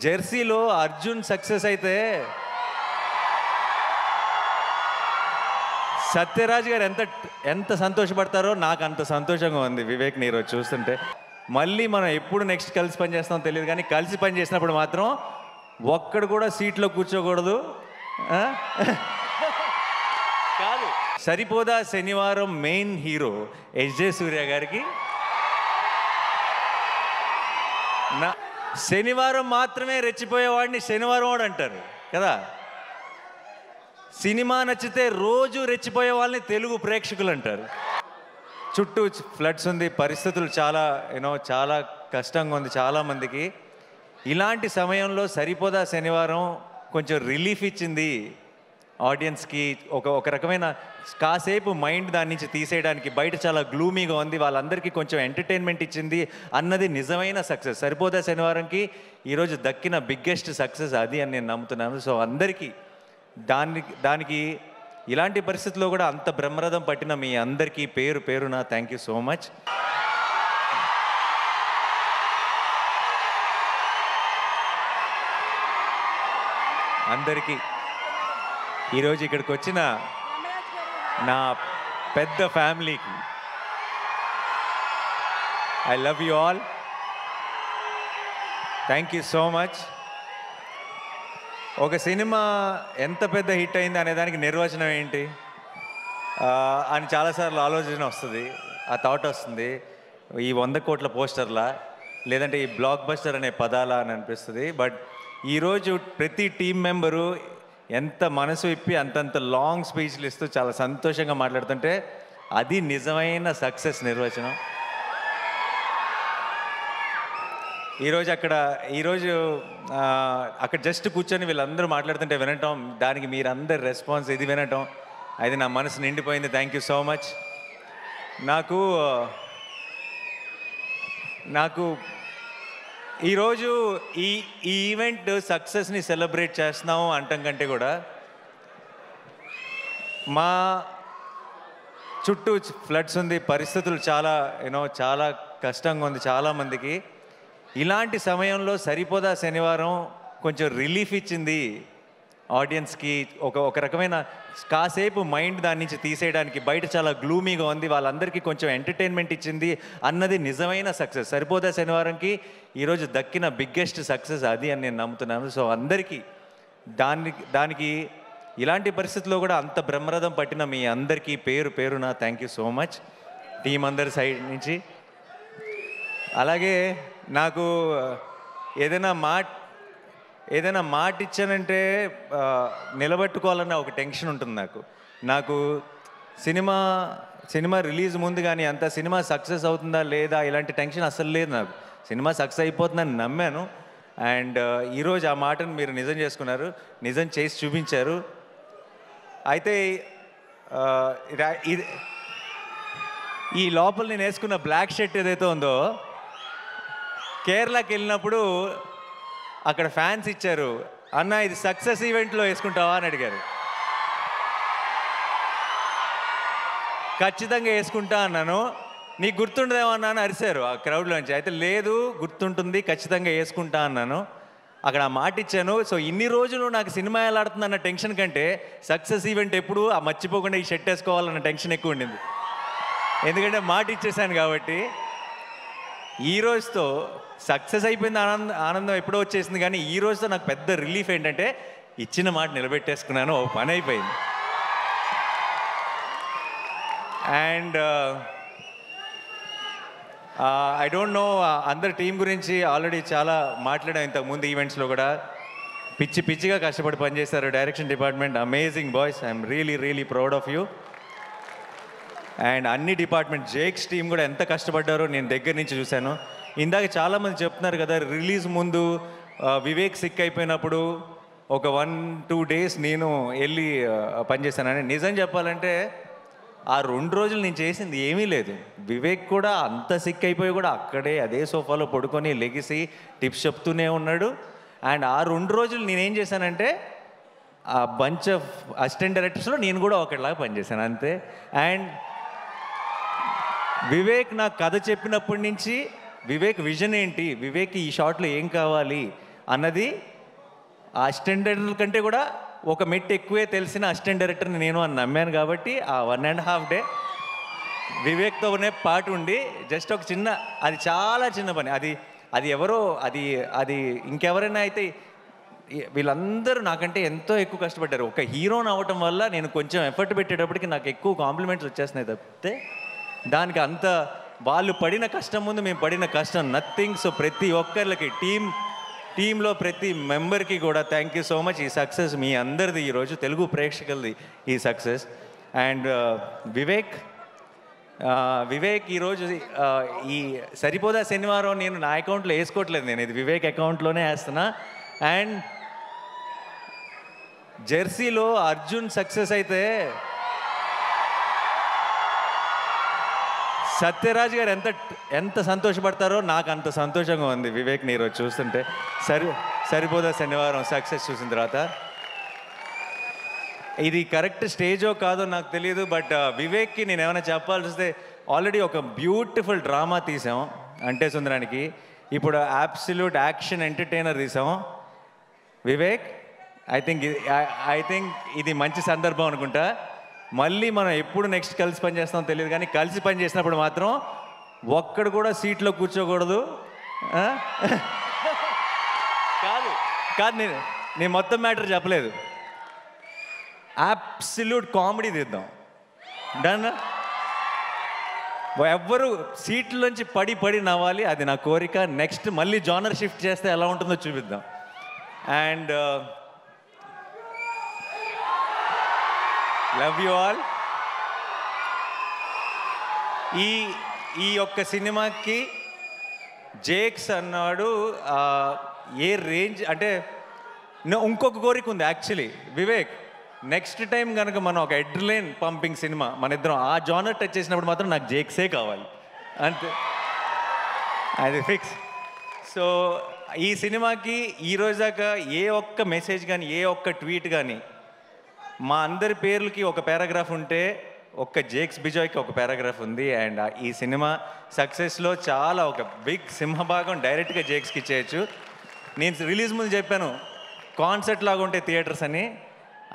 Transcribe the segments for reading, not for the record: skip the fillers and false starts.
జెర్సీలో Arjun success అయితే సత్యరాజ్ గారు ఎంత ఎంత సంతోషపడతారో నాకు అంత సంతోషంగా ఉంది వివేక్ ఈరోజు చూస్తుంటే. మళ్ళీ మనం ఎప్పుడు నెక్స్ట్ కలిసి పని చేస్తామో తెలియదు, కానీ కలిసి పని చేసినప్పుడు మాత్రం ఒక్కడు కూడా సీట్లో కూర్చోకూడదు. కాదు, సరిపోదా శనివారం మెయిన్ హీరో ఎస్జే సూర్య గారికి నా శనివారం మాత్రమే రెచ్చిపోయేవాడిని శనివారం వాడు అంటారు కదా. సినిమా నచ్చితే రోజు రెచ్చిపోయే వాళ్ళని తెలుగు ప్రేక్షకులు అంటారు. చుట్టూ ఫ్లడ్స్ ఉంది, పరిస్థితులు చాలా చాలా కష్టంగా ఉంది చాలామందికి. ఇలాంటి సమయంలో సరిపోదా శనివారం కొంచెం రిలీఫ్ ఇచ్చింది ఆడియన్స్కి. ఒక రకమైన కాసేపు మైండ్ దాని నుంచి తీసేయడానికి. బయట చాలా గ్లూమీగా ఉంది, వాళ్ళందరికీ కొంచెం ఎంటర్టైన్మెంట్ ఇచ్చింది అన్నది నిజమైన సక్సెస్. సరిపోదా శనివారంకి ఈరోజు దక్కిన బిగ్గెస్ట్ సక్సెస్ అది అని నేను నమ్ముతున్నాను. సో అందరికీ దానికి ఇలాంటి పరిస్థితుల్లో కూడా అంత బ్రహ్మరథం పట్టిన మీ అందరికీ పేరు పేరున థ్యాంక్ యూ సో మచ్. అందరికీ ఈరోజు ఇక్కడికి వచ్చిన నా పెద్ద ఫ్యామిలీకి I love you all. Thank you so much. ఒక సినిమా ఎంత పెద్ద హిట్ అయింది అనే దానికి నిర్వచనం ఏంటి అని చాలాసార్లు ఆలోచన వస్తుంది, ఆ థాట్ వస్తుంది. ఈ 100 కోట్ల పోస్టర్లా లేదంటే ఈ బ్లాక్ బస్టర్ అనే పదాలా అని అనిపిస్తుంది. బట్ ఈరోజు ప్రతి టీం మెంబరు ఎంత మనసు ఇప్పి అంతంత లాంగ్ స్పీచ్లు ఇస్తూ చాలా సంతోషంగా మాట్లాడుతుంటే అది నిజమైన సక్సెస్ నిర్వచనం. ఈరోజు అక్కడ జస్ట్ కూర్చొని వీళ్ళందరూ మాట్లాడుతుంటే వినటం, దానికి మీరందరు రెస్పాన్స్ ఇది వినటం, అది నా మనసు నిండిపోయింది. Thank you so much. నాకు ఈరోజు ఈ ఈవెంట్ సక్సెస్ని సెలబ్రేట్ చేస్తున్నాము అంటం కంటే కూడా మా చుట్టూ ఫ్లడ్స్ ఉంది, పరిస్థితులు చాలా చాలా కష్టంగా ఉంది చాలామందికి. ఇలాంటి సమయంలో సరిపోదా శనివారం కొంచెం రిలీఫ్ ఇచ్చింది ఆడియన్స్కి. ఒక రకమైన కాసేపు మైండ్ దాని నుంచి తీసేయడానికి. బయట చాలా గ్లూమీగా ఉంది, వాళ్ళందరికీ కొంచెం ఎంటర్టైన్మెంట్ ఇచ్చింది అన్నది నిజమైన సక్సెస్. సరిపోదా శనివారంకి ఈరోజు దక్కిన బిగ్గెస్ట్ సక్సెస్ అది అని నేను నమ్ముతున్నాను. సో అందరికీ దానికి ఇలాంటి పరిస్థితుల్లో కూడా అంత బ్రహ్మరథం పట్టిన మీ అందరికీ పేరు పేరున thank you so much team అందరి సైడ్ నుంచి. అలాగే నాకు ఏదైనా మాట ఇచ్చానంటే నిలబెట్టుకోవాలన్న ఒక టెన్షన్ ఉంటుంది నాకు సినిమా రిలీజ్ ముందు కానీ అంత సినిమా సక్సెస్ అవుతుందా లేదా ఇలాంటి టెన్షన్ అస్సలు లేదు నాకు. సినిమా సక్సెస్ అయిపోతుందని నమ్మాను. అండ్ ఈరోజు ఆ మాటను మీరు నిజం చేసుకున్నారు, నిజం చేసి చూపించారు. అయితే ఈ లోపల నేను వేసుకున్న బ్లాక్ షర్ట్ ఏదైతే ఉందో కేరళకి వెళ్ళినప్పుడు అక్కడ ఫ్యాన్స్ ఇచ్చారు, అన్న ఇది సక్సెస్ ఈవెంట్లో వేసుకుంటావా అని అడిగారు. ఖచ్చితంగా వేసుకుంటా అన్నాను. నీకు గుర్తుండదేమన్నా అని అరిశారు ఆ క్రౌడ్లోంచి. అయితే లేదు గుర్తుంటుంది, ఖచ్చితంగా వేసుకుంటా అన్నాను. అక్కడ ఆ మాట ఇచ్చాను. సో ఇన్ని రోజులు నాకు సినిమా ఎలా ఆడుతుందన్న టెన్షన్ కంటే సక్సెస్ ఈవెంట్ ఎప్పుడు ఆ మర్చిపోకుండా ఈ షర్ట్ వేసుకోవాలన్న టెన్షన్ ఎక్కువ ఉండింది. ఎందుకంటే మాట ఇచ్చేసాను కాబట్టి. ఈ రోజుతో సక్సెస్ అయిపోయింది, ఆనందం ఎప్పుడో వచ్చేసింది. కానీ ఈ రోజుతో నాకు పెద్ద రిలీఫ్ ఏంటంటే ఇచ్చిన మాట నిలబెట్టేసుకున్నాను, ఓ పని అయిపోయింది. అండ్ ఐ డోంట్ నో, అందరి టీం గురించి ఆల్రెడీ చాలా మాట్లాడాం ఇంతకుముందు ఈవెంట్స్లో కూడా. పిచ్చిగా కష్టపడి పనిచేశారు direction department. Amazing boys, I'm really proud of you. And అన్ని డిపార్ట్మెంట్ జేక్స్ టీం కూడా ఎంత కష్టపడ్డారో నేను దగ్గర నుంచి చూశాను. ఇందాక చాలామంది చెప్తున్నారు కదా, రిలీజ్ ముందు వివేక్ సిక్ అయిపోయినప్పుడు ఒక 1-2 డేస్ నేను వెళ్ళి పనిచేశానని. నిజం చెప్పాలంటే ఆ 2 రోజులు నేను చేసింది ఏమీ లేదు. వివేక్ కూడా అంత సిక్ అయిపోయి కూడా అక్కడే అదే సోఫాలో పడుకొని లెగిసి టిప్స్ చెప్తూనే ఉన్నాడు. అండ్ ఆ 2 రోజులు నేనేం చేశానంటే ఆ బంచ్ ఆఫ్ అసిస్టెంట్ డైరెక్టర్స్లో నేను కూడా ఒకటిలాగా పనిచేశాను అంతే. అండ్ వివేక్ నాకు కథ చెప్పినప్పటి నుంచి వివేక్ విజన్ ఏంటి, వివేక్ ఈ షాట్లో ఏం కావాలి, అన్నది ఆ అసిస్టెంట్ డైరెక్టర్ కంటే కూడా ఒక మెట్టు ఎక్కువే తెలిసిన అసిస్టెంట్ డైరెక్టర్ని నేను అని నమ్మాను. కాబట్టి ఆ 1.5 డే వివేక్తోనే పాటు ఉండి జస్ట్ ఒక చిన్న, అది చాలా చిన్న పని, అది ఎవరో అది ఇంకెవరైనా అయితే వీళ్ళందరూ నాకంటే ఎంతో ఎక్కువ కష్టపడ్డారు. ఒక హీరోని అవ్వటం వల్ల నేను కొంచెం ఎఫర్ట్ పెట్టేటప్పటికి నాకు ఎక్కువ కాంప్లిమెంట్స్ వచ్చేస్తున్నాయి తప్పితే దానికి అంత వాళ్ళు పడిన కష్టం ముందు మేము పడిన కష్టం నథింగ్. సో ప్రతి ఒక్కరికి టీంలో ప్రతి మెంబర్కి కూడా థ్యాంక్ యూ సో మచ్. ఈ సక్సెస్ మీ అందరిది, ఈరోజు తెలుగు ప్రేక్షకులది ఈ సక్సెస్. అండ్ వివేక్ ఈరోజు ఈ సరిపోదా శనివారం నేను నా అకౌంట్లో వేసుకోవట్లేదు, నేను ఇది వివేక్ అకౌంట్లోనే వేస్తున్నా. అండ్ జెర్సీలో అర్జున్ సక్సెస్ అయితే సత్యరాజ్ గారు ఎంత సంతోషపడతారో నాకు అంత సంతోషంగా ఉంది వివేక్ని ఈరోజు చూస్తుంటే. సరిపోదా శనివారం సక్సెస్ చూసిన తర్వాత. ఇది కరెక్ట్ స్టేజో కాదో నాకు తెలియదు, బట్ వివేక్కి నేను ఏమైనా చెప్పాల్సి వస్తే ఆల్రెడీ ఒక బ్యూటిఫుల్ డ్రామా తీసాం అంటే సుందరానికి, ఇప్పుడు అబ్సల్యూట్ యాక్షన్ ఎంటర్టైనర్ తీసాం. వివేక్ ఐ థింక్ ఇది మంచి సందర్భం అనుకుంటా. మళ్ళీ మనం ఎప్పుడు నెక్స్ట్ కలిసి పని చేస్తామో తెలియదు, కానీ కలిసి పని చేసినప్పుడు మాత్రం ఒక్కడు కూడా సీట్లో కూర్చోకూడదు. కాదు నేను మొత్తం మ్యాటర్ చెప్పలేదు. అబ్సల్యూట్ కామెడీ తీద్దాం, డన్. ఎవ్వరు సీట్లోంచి పడి నవ్వాలి, అది నా కోరిక. నెక్స్ట్ మళ్ళీ జానర్ షిఫ్ట్ చేస్తే ఎలా ఉంటుందో చూపిద్దాం. And love you all. ఈ ఒక్క సినిమాకి జేక్స్ అన్నాడు ఏ రేంజ్ అంటే ఇంకొక కోరిక ఉంది యాక్చువల్లీ వివేక్. నెక్స్ట్ టైం కనుక మనం ఒక ఎడ్లైన్ పంపింగ్ సినిమా మన ఇద్దరం ఆ జానర్ టచ్ చేసినప్పుడు మాత్రం నాకు జేక్సే కావాలి అంతే, అది ఫిక్స్. సో ఈ సినిమాకి ఈరోజు దాకా ఏ ఒక్క మెసేజ్ కానీ ఏ ఒక్క ట్వీట్ కానీ మా అందరి పేర్లకి ఒక పారాగ్రాఫ్ ఉంటే ఒక్క జేక్స్ బిజాయ్కి ఒక పారాగ్రాఫ్ ఉంది. అండ్ ఈ సినిమా సక్సెస్లో చాలా ఒక బిగ్ సింహభాగం డైరెక్ట్గా జేక్స్కి ఇచ్చేయచ్చు. నేను రిలీజ్ ముందు చెప్పాను కాన్సెప్ట్ లాగా ఉంటే థియేటర్స్ అని,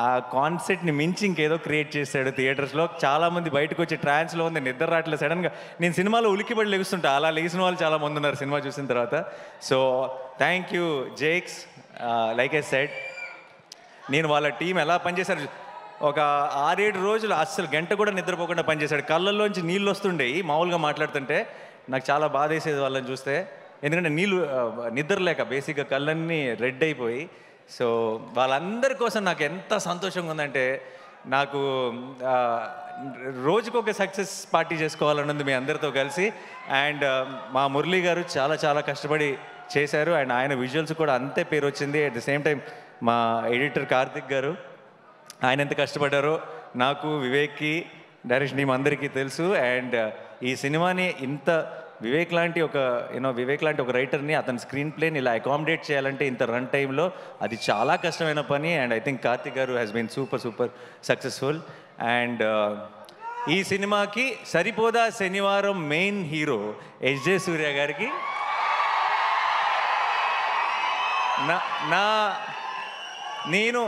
ఆ కాన్సెప్ట్ని మించి ఇంకేదో క్రియేట్ చేశాడు థియేటర్స్లో. చాలామంది బయటకు వచ్చి ట్రాన్స్లో ఉంది, నిద్ర రావట్లేదు. సడన్గా నేను సినిమాలో ఉలికిపడి లెగుస్తుంటా, అలా లెగిసిన వాళ్ళు చాలామంది ఉన్నారు సినిమా చూసిన తర్వాత. So thank you Jakes. Like I said, నేను వాళ్ళ టీం ఎలా పనిచేశారు, ఒక 6-7 రోజులు అస్సలు గంట కూడా నిద్రపోకుండా పనిచేశాడు. కళ్ళల్లోంచి నీళ్ళు వస్తుండేవి మామూలుగా మాట్లాడుతుంటే, నాకు చాలా బాధ వేసేది వాళ్ళని చూస్తే. ఎందుకంటే నిద్ర లేక బేసిక్గా కళ్ళన్నీ రెడ్ అయిపోయి. సో వాళ్ళందరి కోసం నాకు ఎంత సంతోషంగా ఉందంటే, నాకు రోజుకొక సక్సెస్ పార్టీ చేసుకోవాలన్నది మీ అందరితో కలిసి. అండ్ మా మురళీ గారు చాలా చాలా కష్టపడి చేశారు, అండ్ ఆయన విజువల్స్ కూడా అంతే పేరు వచ్చింది. అట్ ద సేమ్ టైం మా ఎడిటర్ కార్తిక్ గారు, ఆయన ఎంత కష్టపడ్డారో నాకు, వివేక్కి, డైరెక్షన్ టీం అందరికీ తెలుసు. అండ్ ఈ సినిమాని ఇంత వివేక్ లాంటి ఒక రైటర్ని అతని స్క్రీన్ ప్లేని ఇలా అకామిడేట్ చేయాలంటే ఇంత రన్ టైంలో అది చాలా కష్టమైన పని. And I think Karthik garu has been super successful. And ఈ సినిమాకి సరిపోదా శనివారం మెయిన్ హీరో ఎస్జే సూర్య గారికి నేను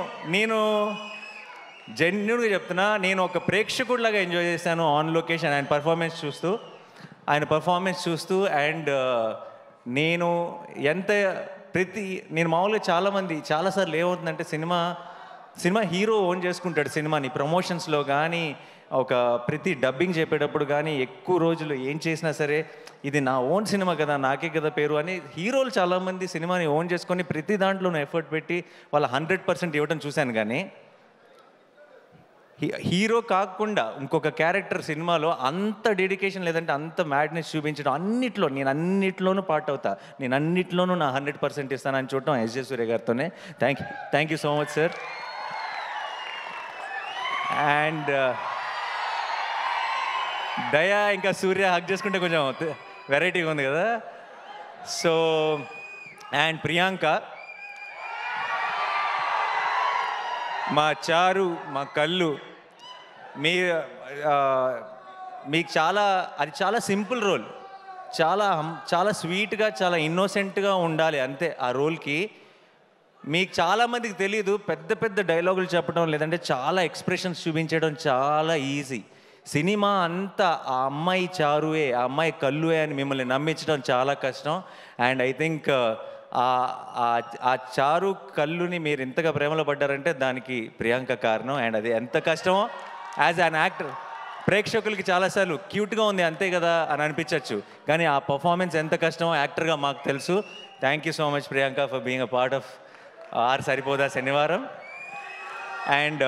జెన్యున్గా చెప్తున్నా, నేను ఒక ప్రేక్షకుడిలాగా ఎంజాయ్ చేశాను ఆన్ లొకేషన్ ఆయన పర్ఫార్మెన్స్ చూస్తూ. అండ్ నేను మామూలుగా చాలాసార్లు ఏమవుతుందంటే సినిమా హీరో ఓన్ చేసుకుంటాడు సినిమాని. ప్రమోషన్స్లో కానీ ఒక ప్రతి డబ్బింగ్ చెప్పేటప్పుడు కానీ ఎక్కువ రోజులు ఏం చేసినా సరే ఇది నా ఓన్ సినిమా కదా, నాకే కదా పేరు అని హీరోలు చాలామంది సినిమాని ఓన్ చేసుకొని ప్రతి దాంట్లోనూ ఎఫర్ట్ పెట్టి వాళ్ళ 100% ఇవ్వడం చూశాను. కానీ హీరో కాకుండా ఇంకొక క్యారెక్టర్ సినిమాలో అంత డెడికేషన్ లేదంటే అంత మ్యాడ్నెస్ చూపించడం నేను అన్నిట్లోనూ పార్ట్ అవుతా, నేను అన్నిట్లోనూ నా 100% ఇస్తానని చూడటం ఎస్జే సూర్య గారితోనే. Thank you so much sir. And Daya ఇంకా సూర్య హక్ చేసుకుంటే కొంచెం వెరైటీగా ఉంది కదా. సో అండ్ ప్రియాంక, మా చారు, మా కళ్ళు, మీకు అది చాలా సింపుల్ రోల్, చాలా స్వీట్గా చాలా ఇన్నోసెంట్గా ఉండాలి అంతే ఆ రోల్కి. మీకు చాలామందికి తెలీదు, పెద్ద పెద్ద డైలాగులు చెప్పడం లేదంటే చాలా ఎక్స్ప్రెషన్స్ చూపించడం చాలా ఈజీ. సినిమా అంతా ఆ అమ్మాయి చారువే, ఆ అమ్మాయి కళ్ళువే అని మిమ్మల్ని నమ్మించడం చాలా కష్టం. అండ్ ఐ థింక్ ఆ చారు కళ్ళుని మీరు ఇంతగా ప్రేమలో పడ్డారంటే దానికి ప్రియాంక కారణం. అండ్ అది ఎంత కష్టమో యాజ్ అన్ యాక్టర్ ప్రేక్షకులకి చాలాసార్లు క్యూట్గా ఉంది అంతే కదా అని అనిపించవచ్చు, కానీ ఆ పర్ఫార్మెన్స్ ఎంత కష్టమో యాక్టర్గా మాకు తెలుసు. Thank you so much Priyanka for being a part of our Saripodhaa Sanivaaram. And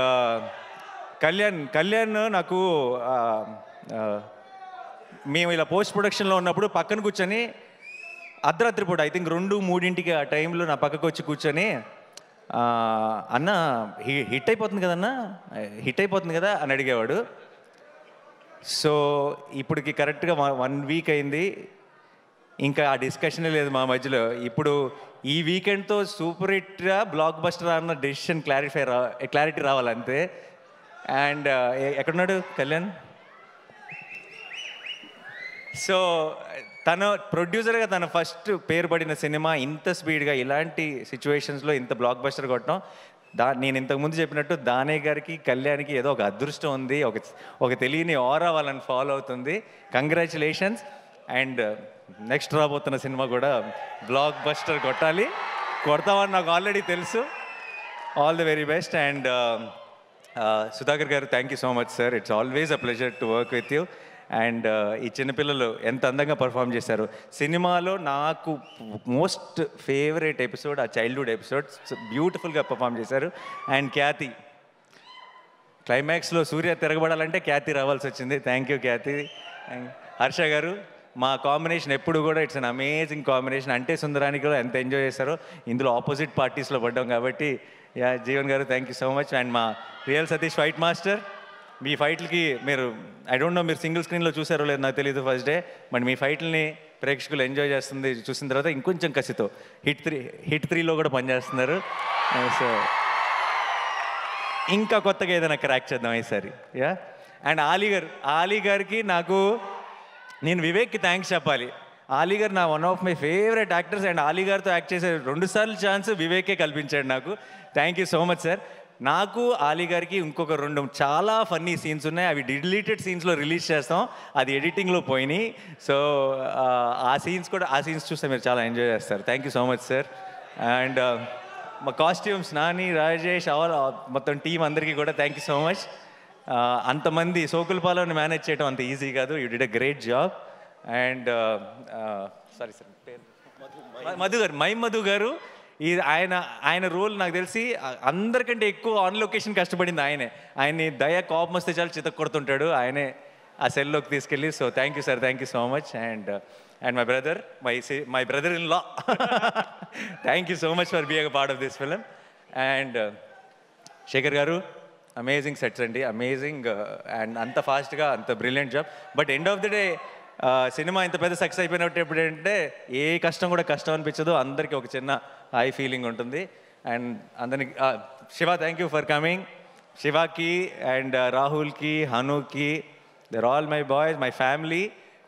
Kalyan నాకు మేము ఇలా పోస్ట్ ప్రొడక్షన్లో ఉన్నప్పుడు పక్కన కూర్చొని అర్ధరాత్రి పూట ఐ థింక్ 2-3 ఆ టైంలో నా పక్కకు వచ్చి కూర్చొని అన్న హిట్ అయిపోతుంది కదన్నా, హిట్ అయిపోతుంది కదా అని అడిగేవాడు. సో ఇప్పటికి కరెక్ట్గా 1 వీక్ అయింది, ఇంకా ఆ డిస్కషనే లేదు మా మధ్యలో. ఇప్పుడు ఈ వీకెండ్తో సూపర్ హిట్గా బ్లాక్ బస్టర్ అన్న డెసిషన్ క్లారిటీ రావాలంతే. అండ్ ఎక్కడున్నాడు కళ్యాణ్? సో తన ప్రొడ్యూసర్గా తన ఫస్ట్ పేరు పడిన సినిమా ఇంత స్పీడ్గా ఇలాంటి సిచ్యువేషన్స్లో ఇంత బ్లాక్ బస్టర్ కొట్టడం, నేను ఇంతకుముందు చెప్పినట్టు దానే గారికి కళ్యాణ్కి ఏదో ఒక అదృష్టం ఉంది, ఒక తెలియని ఆరా వాళ్ళని ఫాలో అవుతుంది. కంగ్రాచులేషన్స్. అండ్ నెక్స్ట్ రాబోతున్న సినిమా కూడా బ్లాక్ బస్టర్ కొడతామని నాకు ఆల్రెడీ తెలుసు. All the very best. And Sudhakar గారు, thank you so much sir, it's always a pleasure to work with you. And ఈ చిన్నపిల్లలు ఎంత అందంగా పర్ఫామ్ చేశారు. సినిమాలో నాకు మోస్ట్ ఫేవరెట్ ఎపిసోడ్ ఆ చైల్డ్హుడ్ ఎపిసోడ్, బ్యూటిఫుల్గా పర్ఫామ్ చేశారు. అండ్ ఖ్యాతి, క్లైమాక్స్లో సూర్య తిరగబడాలంటే ఖ్యాతి రావాల్సి వచ్చింది. థ్యాంక్ యూ ఖ్యాతి. హర్ష గారు, మా కాంబినేషన్ ఎప్పుడు కూడా ఇట్స్ అన్ అమేజింగ్ కాంబినేషన్. అంటే సుందరానికి కూడా ఎంత ఎంజాయ్ చేశారో, ఇందులో ఆపోజిట్ పార్టీస్లో పడ్డాం కాబట్టి. జీవన్ గారు, thank you so much. And మా రియల్ సతీష్ ఫైట్ మాస్టర్, మీ ఫైట్లకి మీరు ఐ డోంట్ నో మీరు సింగిల్ స్క్రీన్లో చూసారో లేదు నాకు తెలియదు ఫస్ట్ డే, బట్ మీ ఫైట్లని ప్రేక్షకులు ఎంజాయ్ చేస్తుంది చూసిన తర్వాత ఇంకొంచెం కసితో హిట్ 3లో కూడా పనిచేస్తున్నారు. సో ఇంకా కొత్తగా ఏదైనా క్రాక్ చేద్దాం ఈసారి. అండ్ ఆలీ గారికి నేను వివేక్కి థ్యాంక్స్ చెప్పాలి. ఆలీ గారు నా one of my favourite actors. And Ali గారితో యాక్ట్ చేసే 2 సార్లు ఛాన్స్ వివేకే కల్పించాడు నాకు. Thank you so much sir. నాకు ఆలీ గారికి ఇంకొక 2 చాలా ఫన్నీ సీన్స్ ఉన్నాయి, అవి డిలీటెడ్ సీన్స్లో రిలీజ్ చేస్తాం, అది ఎడిటింగ్లో పోయినాయి. సో ఆ సీన్స్ చూస్తే మీరు చాలా ఎంజాయ్ చేస్తారు. Thank you so much sir. And మా కాస్ట్యూమ్స్ నాని, రాజేష్, మొత్తం టీం అందరికీ కూడా థ్యాంక్ యూ సో మచ్. అంతమంది సోకులపాలని మేనేజ్ చేయడం అంత ఈజీ కాదు. You did a great job. And sorry sir పేరు మధు గారు, ఆయన రోల్ నాకు తెలిసి అందరికంటే ఎక్కువ ఆన్ లొకేషన్ కష్టపడింది ఆయన్ని దయ కోపం వస్తే చాలా చితక్ కొడుతుంటాడు, ఆయనే ఆ సెల్లోకి తీసుకెళ్ళి. So thank you sir, thank you so much. And my brother in law, thank you so much for being a part of this film. And Shekhar garu, amazing sets అండి, అమేజింగ్. అండ్ అంత ఫాస్ట్గా అంత brilliant job. But end of the day cinema ఇంత పెద్ద success అయిపోయినట్టు ఎప్పుడంటే ఏ కష్టం కూడా కష్టం అనిపించదు, అందరికీ ఒక చిన్న హై ఫీలింగ్ ఉంటుంది. అండ్ అందరికి Shiva, thank you for coming. శివాకి అండ్ రాహుల్కి, హనుకి, there all my boys, my family.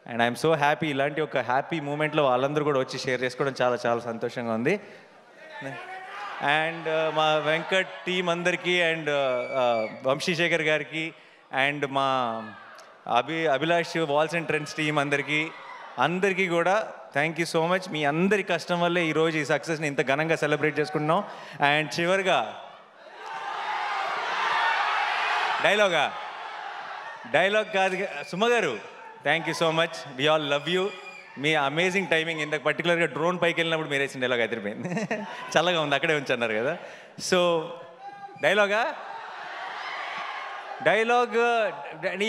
And I'm so happy, ఇలాంటి ఒక హ్యాపీ మూమెంట్లో వాళ్ళందరూ కూడా వచ్చి షేర్ చేసుకోవడం చాలా చాలా సంతోషంగా ఉంది. అండ్ మా వెంకట్ టీం అందరికీ, అండ్ వంశీశేఖర్ గారికి, అండ్ మా Abhilash walls and trends team అందరికీ కూడా థ్యాంక్ యూ సో మచ్. మీ అందరి కష్టం వల్లే ఈరోజు ఈ సక్సెస్ని ఇంత ఘనంగా సెలబ్రేట్ చేసుకుంటున్నాం. అండ్ చివరిగా డైలాగ్ కాదు Suma garu, thank you so much. We all love you. మీ అమేజింగ్ టైమింగ్, ఇంత పర్టికులర్గా డ్రోన్ పైకి వెళ్ళినప్పుడు మీరు వేసిన డైలాగ్ అదిరిపోయింది. చల్లగా ఉంది, అక్కడే ఉంచన్నారు కదా. సో డైలాగ్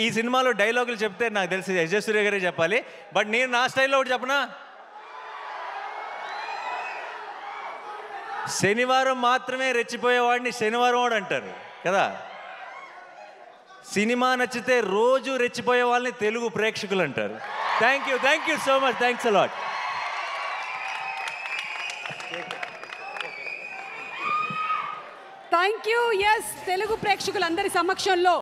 ఈ సినిమాలో డైలాగులు చెప్తే నాకు తెలిసి ఎస్ సూర్య గారే చెప్పాలి, బట్ నేను నా స్టైల్లో ఒకటి చెప్పనా? శనివారం మాత్రమే రెచ్చిపోయేవాడిని శనివారం వాడు అంటారు కదా. సినిమా నచ్చితే రోజు రెచ్చిపోయే వాళ్ళని తెలుగు ప్రేక్షకులు అంటారు. Thank you so much, thanks a lot. Thank you. Yes, Telugu ప్రేక్షకులందరి సమక్షంలో